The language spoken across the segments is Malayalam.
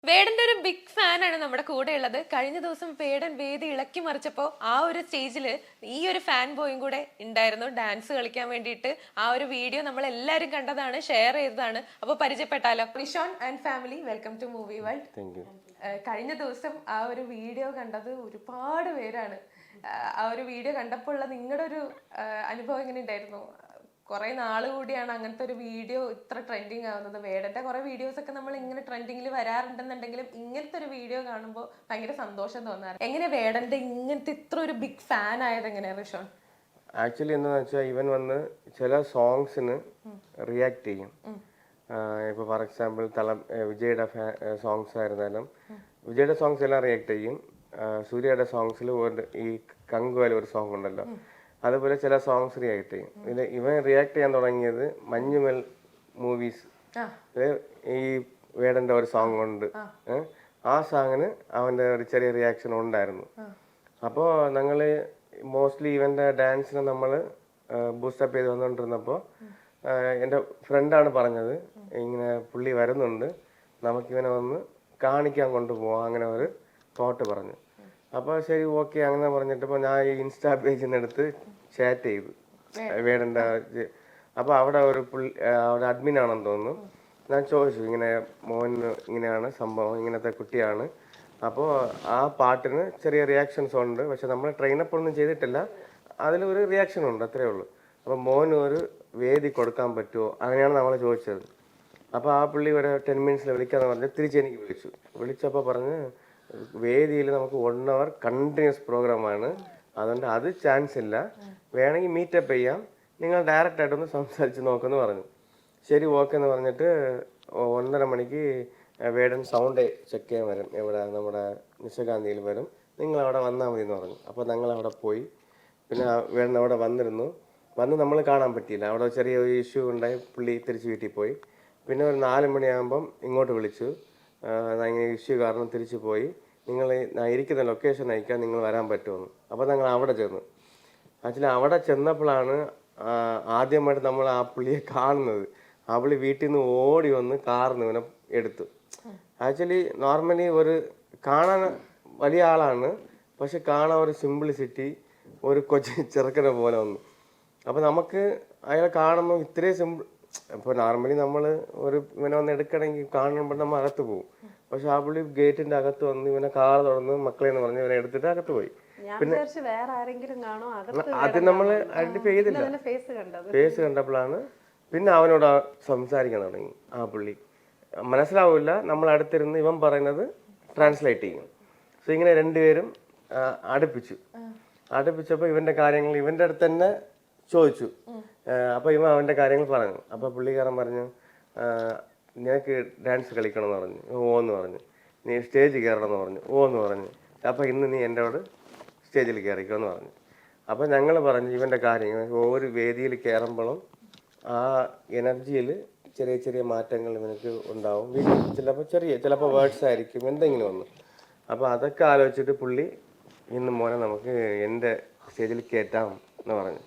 വേടന്റെ ഒരു ബിഗ് ഫാനാണ് നമ്മുടെ കൂടെ ഉള്ളത്. കഴിഞ്ഞ ദിവസം വേടൻ വേദി ഇളക്കി മറിച്ചപ്പോ ആ ഒരു സ്റ്റേജില് ഈ ഒരു ഫാൻ ബോയും കൂടെ ഉണ്ടായിരുന്നു ഡാൻസ് കളിക്കാൻ വേണ്ടിയിട്ട്. ആ ഒരു വീഡിയോ നമ്മൾ എല്ലാരും കണ്ടതാണ്, ഷെയർ ചെയ്തതാണ്. അപ്പൊ പരിചയപ്പെട്ടാലോ. Rishon and family, welcome to movie world. കഴിഞ്ഞ ദിവസം ആ ഒരു വീഡിയോ കണ്ടത് ഒരുപാട് പേരാണ്. ആ ഒരു വീഡിയോ കണ്ടപ്പോൾ ഉള്ള നിങ്ങളുടെ ഒരു അനുഭവം എങ്ങനെ ഉണ്ടായിരുന്നു? കുറെ നാള് കൂടിയാണ് അങ്ങനത്തെ ഒരു വീഡിയോ ഇത്ര ട്രെൻഡിങ് ആവുന്നത്. വേടന്റെ കുറെ വീഡിയോസ് ഒക്കെ നമ്മൾ ഇങ്ങനെ ട്രെൻഡിങ്ങിൽ വരാറുണ്ടെന്നുണ്ടെങ്കിലും ഇങ്ങനത്തെ ഒരു വീഡിയോ കാണുമ്പോൾ ഭയങ്കര സന്തോഷം തോന്നാറ്. എങ്ങനെ വേടന്റെ ഇങ്ങനത്തെ ഇത്ര ഒരു ബിഗ് ഫാൻ ആയത് എങ്ങനെയാ റിഷോൺ? ആക്ച്വലി എന്താണെന്ന് വെച്ചാൽ ഇവൻ വന്ന് ചില സോങ്സിന് റിയാക്ട് ചെയ്യും. ഇപ്പോൾ ഫോർ എക്സാമ്പിൾ വിജയുടെ സോങ്സ് ആയിരുന്നാലും വിജയുടെ സോങ്സ് എല്ലാം റിയാക്ട് ചെയ്യും. സൂര്യയുടെ സോങ്സിൽ ഈ കങ്കുവാല ഒരു സോങ് ഉണ്ടല്ലോ, അതുപോലെ ചില സോങ്സ് റിയാക്ട് ചെയ്യും. ഇവൻ റിയാക്ട് ചെയ്യാൻ തുടങ്ങിയത് മഞ്ഞുമൽ മൂവീസ്, ഈ വേടന്റെ ഒരു സോങ് ഉണ്ട്. ആ സോങ്ങിന് അവന്റെ ഒരു ചെറിയ റിയാക്ഷൻ ഉണ്ടായിരുന്നു. അപ്പോൾ ഞങ്ങൾ മോസ്റ്റ്ലി ഇവന്റെ ഡാൻസിന് നമ്മൾ ബൂസ്റ്റപ്പ് ചെയ്ത് വന്നുകൊണ്ടിരുന്നപ്പോൾ എൻ്റെ ഫ്രണ്ടാണ് പറഞ്ഞത്, ഇങ്ങനെ പുള്ളി വരുന്നുണ്ട്, നമുക്കിവനെ ഒന്ന് കാണിക്കാൻ കൊണ്ടുപോകാം, അങ്ങനെ ഒരു തോട്ട് പറഞ്ഞു. അപ്പോൾ ശരി, ഓക്കെ അങ്ങനെ പറഞ്ഞിട്ടപ്പോൾ ഞാൻ ഈ ഇൻസ്റ്റാ പേജിൽ നിന്ന് എടുത്ത് ചാറ്റ് ചെയ്തു വേടൻ്റെ. അപ്പോൾ അവിടെ ഒരു അവിടെ അഡ്മിൻ ആണെന്ന് തോന്നുന്നു. ഞാൻ ചോദിച്ചു, ഇങ്ങനെ മോന് ഇങ്ങനെയാണ് സംഭവം, ഇങ്ങനത്തെ കുട്ടിയാണ്. അപ്പോൾ ആ പാട്ടിന് ചെറിയ റിയാക്ഷൻസ് ഉണ്ട്, പക്ഷെ നമ്മൾ ട്രെയിനപ്പ് ഒന്നും ചെയ്തിട്ടില്ല, അതിലൊരു റിയാക്ഷൻ ഉണ്ട്, അത്രേ ഉള്ളൂ. അപ്പോൾ മോന് ഒരു വേദി കൊടുക്കാൻ പറ്റുമോ, അങ്ങനെയാണ് നമ്മൾ ചോദിച്ചത്. അപ്പോൾ ആ പുള്ളി ഒരു 10 മിനിറ്റ്സിൽ വിളിക്കാന്ന് പറഞ്ഞ് തിരിച്ചെനിക്ക് വിളിച്ചപ്പോൾ പറഞ്ഞ് വേദിയിൽ നമുക്ക് 1 hour കണ്ടിന്യൂസ് പ്രോഗ്രാമാണ്, അതുകൊണ്ട് അത് ചാൻസ് ഇല്ല, വേണമെങ്കിൽ മീറ്റപ്പ് ചെയ്യാം, നിങ്ങൾ ഡയറക്റ്റ് ആയിട്ടൊന്ന് സംസാരിച്ച് നോക്കുമെന്ന് പറഞ്ഞു. ശരി, ഓക്കെ എന്ന് പറഞ്ഞിട്ട് 1:30 മണിക്ക് വേടൻ സൗണ്ട് ചെക്ക് ചെയ്യാൻ വരും, ഇവിടെ നമ്മുടെ നിശാഗാന്ധിയിൽ വരും, നിങ്ങൾ അവിടെ വന്നാൽ മതി എന്ന് പറഞ്ഞു. അപ്പോൾ ഞങ്ങൾ അവിടെ പോയി. പിന്നെ വേടൻ അവിടെ വന്ന് നമ്മൾ കാണാൻ പറ്റിയില്ല, അവിടെ ചെറിയ ഒരു ഇഷ്യൂ ഉണ്ടായി, പുള്ളി തിരിച്ച് വീട്ടിൽ പോയി. പിന്നെ ഒരു 4 മണിയാകുമ്പം ഇങ്ങോട്ട് വിളിച്ചു, ഇങ്ങനെ ഇഷ്യൂ കാരണം തിരിച്ചു പോയി, നിങ്ങൾ ഇരിക്കുന്ന ലൊക്കേഷൻ അയക്കാൻ, നിങ്ങൾ വരാൻ പറ്റുമെന്ന്. അപ്പോൾ ഞങ്ങൾ അവിടെ ചെന്നു. ആക്ച്വലി അവിടെ ചെന്നപ്പോഴാണ് ആദ്യമായിട്ട് നമ്മൾ ആ പുള്ളിയെ കാണുന്നത്. ആ പുള്ളി വീട്ടിൽ നിന്ന് ഓടി വന്ന് കാറിന് ഇവനെ എടുത്തു. ആക്ച്വലി നോർമലി ഒരു കാണാൻ വലിയ ആളാണ്, പക്ഷെ കാണാൻ ഒരു സിംപ്ലിസിറ്റി, ഒരു കൊച്ചു ചെറുക്കനെ പോലെ വന്നു. അപ്പോൾ നമുക്ക് അയാളെ കാണുമ്പോൾ ഇത്രയും സിമ്പിൾ. ഇപ്പോൾ നോർമലി നമ്മൾ ഒരു ഇവനെ വന്ന് എടുക്കണമെങ്കിൽ കാണുമ്പോൾ നമ്മൾ അകത്ത് പോകും, പക്ഷെ ആ പുള്ളി ഗേറ്റിന്റെ അകത്ത് വന്ന് ഇവനെ കാർ തുറന്ന് മക്കളെന്ന് പറഞ്ഞ് ഇവനെ എടുത്തിട്ട് അകത്ത് പോയി. പിന്നെ അത് നമ്മൾ ഐഡന്റിഫൈ ചെയ്തില്ല, ഫേസ് കണ്ടപ്പോഴാണ് പിന്നെ അവനോട് സംസാരിക്കാൻ തുടങ്ങി. ആ പുള്ളി മനസ്സിലാവില്ല, നമ്മൾ അടുത്തിരുന്ന് ഇവൻ പറയുന്നത് ട്രാൻസ്ലേറ്റ് ചെയ്യും. സോ ഇങ്ങനെ രണ്ടുപേരും അടുപ്പിച്ചപ്പോൾ ഇവന്റെ കാര്യങ്ങൾ ഇവന്റെ അടുത്ത് തന്നെ ചോദിച്ചു. അപ്പോൾ ഇവൻ അവന്റെ കാര്യങ്ങൾ പറഞ്ഞു. അപ്പോൾ പുള്ളിക്കാരൻ പറഞ്ഞു, നിനക്ക് ഡാൻസ് കളിക്കണമെന്ന് പറഞ്ഞു. ഓ എന്ന് പറഞ്ഞു. നീ സ്റ്റേജ് കയറണമെന്ന് പറഞ്ഞു. ഓ എന്ന് പറഞ്ഞു. അപ്പോൾ ഇന്ന് നീ എന്നോട് സ്റ്റേജിൽ കയറിക്കോ എന്ന് പറഞ്ഞു. അപ്പോൾ ഞങ്ങൾ പറഞ്ഞു ഇവൻ്റെ കാര്യങ്ങൾ, ഒരു വേദിയിൽ കയറുമ്പോഴും ആ എനർജിയിൽ ചെറിയ ചെറിയ മാറ്റങ്ങൾ ഇവനക്ക് ഉണ്ടാവും. ചിലപ്പോൾ വേർഡ്സ് ആയിരിക്കും, എന്തെങ്കിലും ഒന്ന്. അപ്പോൾ അതൊക്കെ ആലോചിച്ചിട്ട് പുള്ളി ഇന്ന് മോനെ നമുക്ക് എൻ്റെ സ്റ്റേജിൽ കയറ്റാം എന്ന് പറഞ്ഞു.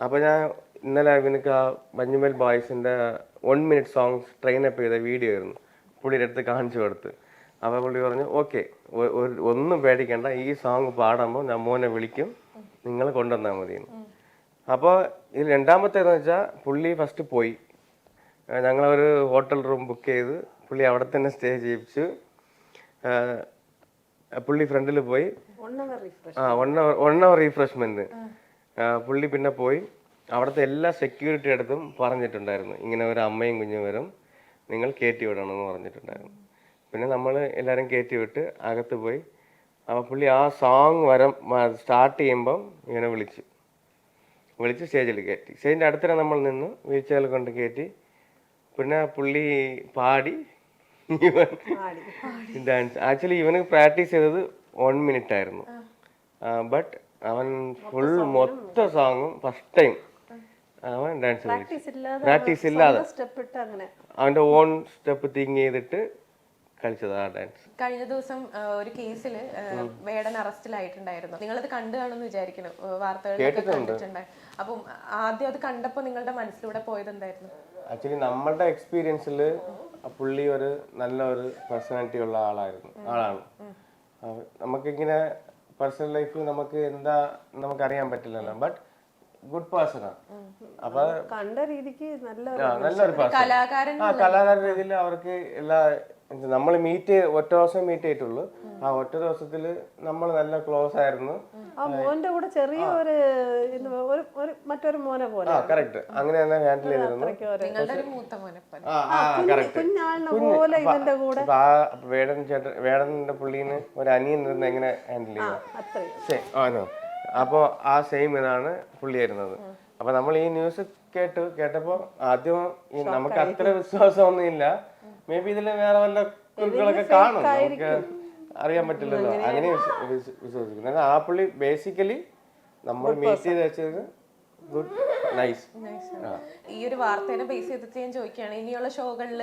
അപ്പോൾ ഞാൻ ഇന്നലെ ഇവനക്ക് ആ മഞ്ഞുമൽ ബോയ്സിൻ്റെ 1 minute സോങ്സ് ട്രെയിനപ്പ് ചെയ്ത വീഡിയോ ആയിരുന്നു, പുള്ളിയുടെ അടുത്ത് കാണിച്ചു കൊടുത്ത്. അപ്പോൾ പുള്ളി പറഞ്ഞു, ഓക്കെ, ഒന്നും പേടിക്കണ്ട, ഈ സോങ് പാടുമ്പോൾ ഞാൻ മോനെ വിളിക്കും, നിങ്ങൾ കൊണ്ടുവന്നാൽ മതിയെന്ന്. അപ്പോൾ ഇതിൽ രണ്ടാമത്തേന്ന് വെച്ചാൽ പുള്ളി ഫസ്റ്റ് പോയി, ഞങ്ങളൊരു ഹോട്ടൽ റൂം ബുക്ക് ചെയ്ത് പുള്ളി അവിടെ തന്നെ സ്റ്റേ ചെയ്യിപ്പിച്ചു. പുള്ളി ഫ്രണ്ടിൽ പോയി 1 hour റീഫ്രഷ്മെൻറ്റ്. പുള്ളി പിന്നെ പോയി അവിടുത്തെ എല്ലാ സെക്യൂരിറ്റി അടുത്തും പറഞ്ഞിട്ടുണ്ടായിരുന്നു, ഇങ്ങനെ ഒരു അമ്മയും കുഞ്ഞും വരും, നിങ്ങൾ കയറ്റി വിടണമെന്ന് പറഞ്ഞിട്ടുണ്ടായിരുന്നു. പിന്നെ നമ്മൾ എല്ലാവരും കയറ്റി വിട്ട് അകത്ത് പോയി. അപ്പോൾ പുള്ളി ആ സോങ് സ്റ്റാർട്ട് ചെയ്യുമ്പം ഇങ്ങനെ വിളിച്ച് സ്റ്റേജിൽ കയറ്റി. സ്റ്റേജിൻ്റെ അടുത്തന്നെ നമ്മൾ നിന്ന് വീഴ്ചകൾ കൊണ്ട് കയറ്റി. പിന്നെ പുള്ളി പാടി ഡാൻസ്. ആക്ച്വലി ഇവന് പ്രാക്ടീസ് ചെയ്തത് 1 minute ആയിരുന്നു, ബട്ട് അവൻ ഫുൾ മൊത്തം സോങ്ങും ഫസ്റ്റ് ടൈം അവൻ ഡാൻസ് പ്രാക്ടീസ് ഇല്ലാതെ അവൻ്റെ ഓൺ സ്റ്റെപ്പ് തിങ്ക് ചെയ്തിട്ട് കളിച്ചത് ആ ഡാൻസ്. കഴിഞ്ഞ ദിവസം ഒരു കേസിൽ വേടൻ അറസ്റ്റിലായിട്ടുണ്ടായിരുന്നു. നിങ്ങളത് കണ്ടു കാണുമെന്ന് വിചാരിക്കുന്നു, വാർത്തകളിലൊക്കെ കണ്ടിട്ടുണ്ടായി. അപ്പം ആദ്യം അത് കണ്ടപ്പോൾ നിങ്ങളുടെ മനസ്സിലൂടെ പോയത് എന്തായിരുന്നു? ആക്ച്വലി നമ്മളുടെ എക്സ്പീരിയൻസിൽ പുള്ളി ഒരു നല്ല ഒരു പേഴ്സണാലിറ്റി ഉള്ള ആളാണ്. നമുക്കിങ്ങനെ പേഴ്സണൽ ലൈഫ് നമുക്ക് എന്താ നമുക്കറിയാൻ പറ്റില്ലല്ലോ. ബട്ട് ഗുഡ് പേഴ്സണാണ്. അപ്പൊ കണ്ട രീതിക്ക് നല്ലൊരു പേഴ്സൺ. കലാകാരൻ രീതിയിൽ അവർക്ക് എല്ലാ നമ്മൾ ഒറ്റ ദിവസം മീറ്റ് ചെയ്തിട്ടുള്ളൂ. ആ ഒറ്റ ദിവസത്തില് നമ്മൾ നല്ല ക്ലോസ് ആയിരുന്നു. ആ മോന്റെ കൂടെ ചെറിയ മറ്റൊരു മോനെ പോലെ കറക്റ്റ് അങ്ങനെ തന്നെ ഹാൻഡിൽ ചെയ്തിരുന്നു. പോലെ ഇവന്റെ കൂടെ വേടന്റെ പുള്ളീന് ഒരു അനിയൻ ഇരുന്ന് എങ്ങനെ ഹാൻഡിൽ ചെയ്യാം. അപ്പോ ആ സെയിം ഇതാണ് പുള്ളി വരുന്നത്. അപ്പൊ നമ്മൾ ഈ ന്യൂസ് കേട്ടപ്പോ ആദ്യം നമുക്ക് അത്ര വിശ്വാസമൊന്നും ഇല്ല. മേ ബി ഇതില് വേറെ വല്ല കുറികളൊക്കെ കാണും, നമുക്ക് അറിയാൻ പറ്റില്ലല്ലോ. അങ്ങനെ വിശ്വസിക്കുന്നത്. ആ പുള്ളി ബേസിക്കലി നമ്മൾ മീറ്റ് ചെയ്ത് വെച്ചത് ഗുഡ് നൈസ്. ഈ ഒരു വാർത്തേനെ ബേസ് ചെയ്തിട്ട് ഞാൻ ചോദിക്കുകയാണ്, ഇനിയുള്ള ഷോകളിൽ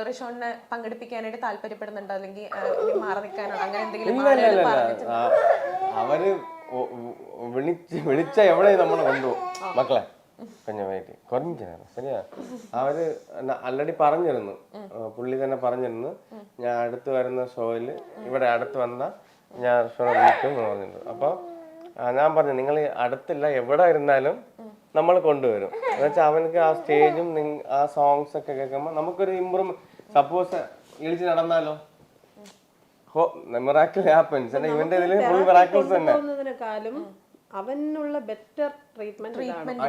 റിഷോണിനെ പങ്കെടുപ്പിക്കാനായിട്ട് താല്പര്യപ്പെടുന്നുണ്ടോ, അല്ലെങ്കിൽ മാറി നിൽക്കാനോ അങ്ങനെ എന്തെങ്കിലും? അവര് വിളിച്ച എവിടെ നമ്മൾ കൊണ്ടുപോകും മക്കളെ കുറഞ്ഞ ശരിയാ. അവര് ആൾറെഡി പറഞ്ഞിരുന്നു, പുള്ളി തന്നെ പറഞ്ഞിരുന്നു, ഞാൻ അടുത്ത് വരുന്ന ഷോയില് ഇവിടെ അടുത്ത് വന്ന ഞാൻ ഷോ വിളിക്കും എന്ന് പറഞ്ഞിരുന്നു. അപ്പൊ ഞാൻ പറഞ്ഞു, നിങ്ങൾ അടുത്തില്ല എവിടെ ഇരുന്നാലും നമ്മൾ കൊണ്ടുവരും. എന്നുവെച്ചാൽ അവനക്ക് ആ സ്റ്റേജും ആ സോങ്സ് ഒക്കെ കേൾക്കുമ്പോൾ നമുക്കൊരു ഇമ്പ്രൂവ്മെന്റ്. സപ്പോസ് ഇളിച്ച് നടന്നാലോ, മിറാക്കിൾ ഹാപ്പൻസ്. ഇവന്റെ ഇതില് ഫുൾ മിറാക്കിൾസ് തന്നെ. അവനുള്ള ബെറ്റർ ട്രീറ്റ്മെന്റ്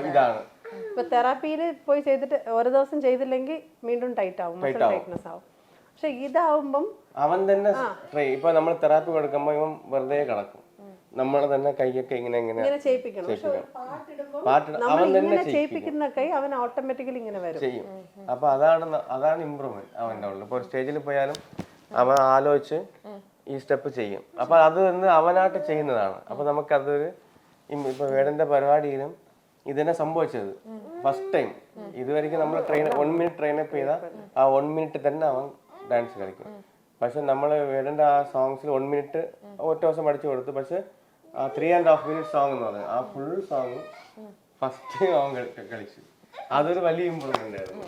ഇതാണ്. ഇപ്പൊ തെറാപ്പിയില് പോയി ചെയ്തിട്ട് ഒരു ദിവസം ചെയ്തില്ലെങ്കിൽ വീണ്ടും ടൈറ്റ് ആവും, ടൈറ്റ്നസ് ആവും. പക്ഷെ ഇതാവുമ്പം അവൻ തന്നെ ഇപ്പൊ നമ്മൾ തെറാപ്പി കൊടുക്കുമ്പോ ഇവൻ വെറുതെ കിടക്കും, നമ്മൾ തന്നെ കൈയൊക്കെ ഇങ്ങനെ ചെയ്യിപ്പിക്കണം. അവൻ തന്നെ ചെയ്യിപ്പിക്കുന്ന കൈ അവൻ ഓട്ടോമാറ്റിക്കലി ഇങ്ങനെ വരും ചെയ്യും. അപ്പൊ അതാണ് ഇമ്പ്രൂവ്മെന്റ് അവന്റെ ഉള്ളത്. ഇപ്പൊ സ്റ്റേജിൽ പോയാലും അവൻ ആലോചിച്ച് ഈ സ്റ്റെപ്പ് ചെയ്യും. അപ്പൊ അത് അവനായിട്ട് ചെയ്യുന്നതാണ്. അപ്പൊ നമുക്കതൊരു ഇപ്പൊ വേടന്റെ പരിപാടിയിലും ഇതന്നെ സംഭവിച്ചത് ഫസ്റ്റ് ടൈം. ഇതുവരെയ്ക്കും നമ്മൾ 1 മിനിറ്റ് ട്രെയിനപ്പ് ചെയ്താൽ ആ 1 മിനിറ്റ് തന്നെ അവൻ ഡാൻസ് കളിക്കും. പക്ഷെ നമ്മൾ വേടന്റെ ആ സോങ്സിൽ 1 മിനിറ്റ് ഒറ്റ ദിവസം പഠിച്ചു കൊടുത്തു. പക്ഷെ ആ 3.5 മിനിറ്റ് സോങ് എന്ന് പറയുന്നത് ആ ഫുൾ സോങ് ഫസ്റ്റ് അവൻ കളിച്ചു. അതൊരു വലിയ ഇമ്പ്രൂവ്മെന്റ് ആയിരുന്നു.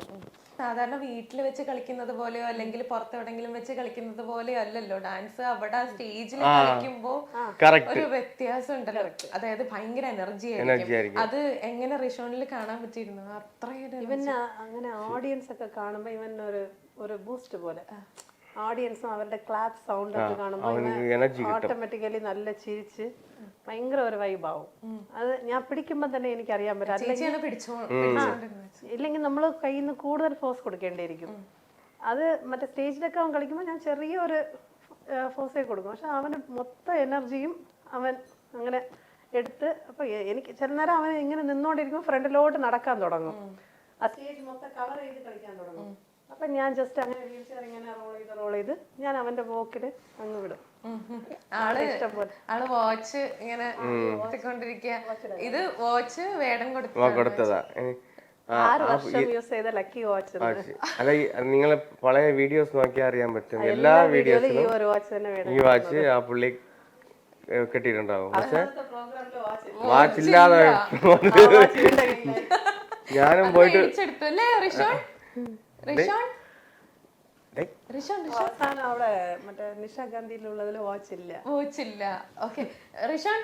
സാധാരണ വീട്ടിൽ വെച്ച് കളിക്കുന്നത് പോലെയോ അല്ലെങ്കിൽ പുറത്തെവിടെങ്കിലും വെച്ച് കളിക്കുന്നത് പോലെയോ അല്ലല്ലോ ഡാൻസ്. അവിടെ സ്റ്റേജിൽ കളിക്കുമ്പോ ഒരു വ്യത്യാസം ഉണ്ടല്ലോ. അതായത് ഭയങ്കര എനർജി ആയിരിക്കും. അത് എങ്ങനെ റിഷോണിൽ കാണാൻ പറ്റിയിരുന്നു? അത്രയും ഇവന് അങ്ങനെ ഓഡിയൻസ് ഒക്കെ കാണുമ്പോ ഇവൻ ഒരു ബൂസ്റ്റ് പോലെ, ഓഡിയൻസും അവരുടെ ക്ലാപ്പ് സൗണ്ട് ഒക്കെ കാണുമ്പോൾ ഓട്ടോമാറ്റിക്കലി നല്ല ചിരിച്ച് ഭയങ്കര ഒരു വൈബാവും. അത് ഞാൻ പിടിക്കുമ്പോ തന്നെ എനിക്ക് അറിയാൻ പറ്റും. ഇല്ലെങ്കിൽ നമ്മൾ കയ്യിൽ നിന്ന് കൂടുതൽ ഫോഴ്സ് കൊടുക്കേണ്ടിയിരിക്കും. അത് മറ്റേ സ്റ്റേജിലൊക്കെ അവൻ കളിക്കുമ്പോൾ ഞാൻ ചെറിയൊരു ഫോഴ്സേ കൊടുക്കും. പക്ഷെ അവന് മൊത്തം എനർജിയും അവൻ അങ്ങനെ എടുത്ത്, അപ്പൊ എനിക്ക് ചില നേരം അവൻ ഇങ്ങനെ നിന്നോണ്ടിരിക്കുമ്പോൾ ഫ്രണ്ടിലോട്ട് നടക്കാൻ തുടങ്ങും. ആ സ്റ്റേജ് മൊത്തം കവർ ചെയ്ത് കളിക്കാൻ തുടങ്ങും. അപ്പൊ ഞാൻ ജസ്റ്റ് അങ്ങനെ വീൽ ചെയർ ഇങ്ങനെ റോൾ ചെയ്ത് ഞാൻ അവന്റെ പോക്കില് അങ്ങ് വിടും. ആള് വാച്ച് ഇങ്ങനെ കൊണ്ടിരിക്കുക. ഇത് വാച്ച് വേടൻ കൊടുത്തതാ. 6 വർഷം യൂസ് ചെയ്ത ലക്കി വാച്ച്. അല്ല, നിങ്ങളെ പഴയ വീഡിയോസ് നോക്കിയാൽ അറിയാൻ പറ്റും. എല്ലാ വീഡിയോസിലും ഈ വാച്ച് ആ പുള്ളി കെട്ടിയിട്ടുണ്ടാവും. പക്ഷെ വാച്ച് ഇല്ലാതെ ഞാനും പോയിട്ട് അവസാനം അവിടെ മറ്റേ നിഷാഗാന്ധിയിലുള്ളതിൽ വാച്ച് ഇല്ല. ഓക്കെ റിഷാൻ,